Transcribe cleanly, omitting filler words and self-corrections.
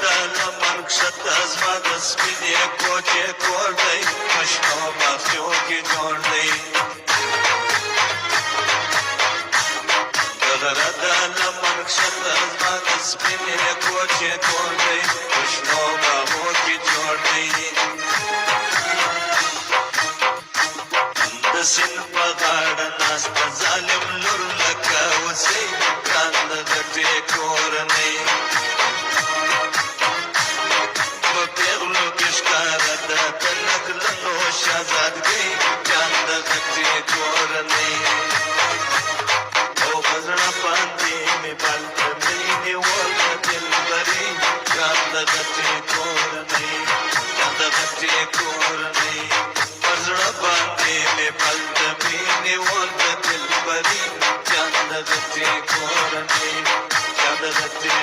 د لمر کښته زما د سپینې کوټې کور دی په شنو باغچو کې جوړ دی د غره د لمر کښته زما د سپینې کوټې کور دی په شنو باغو کې جوړ دی د سیند په غاړه ناسته ظالم لور لکه اوسئ ګران د ګټې کورنۍ په پیغلو کې ښکاره ده د نکلونو شهزادګۍ جان د ګټې کورنۍ او په زړه باندې مې بل د مینې ور د دلبري جان د ګټې کورنۍ جان د ګټې کورنۍ په زړه باندې مې بل د مینې ور د دلبري جان د ګټې کورنۍ جان د ګټې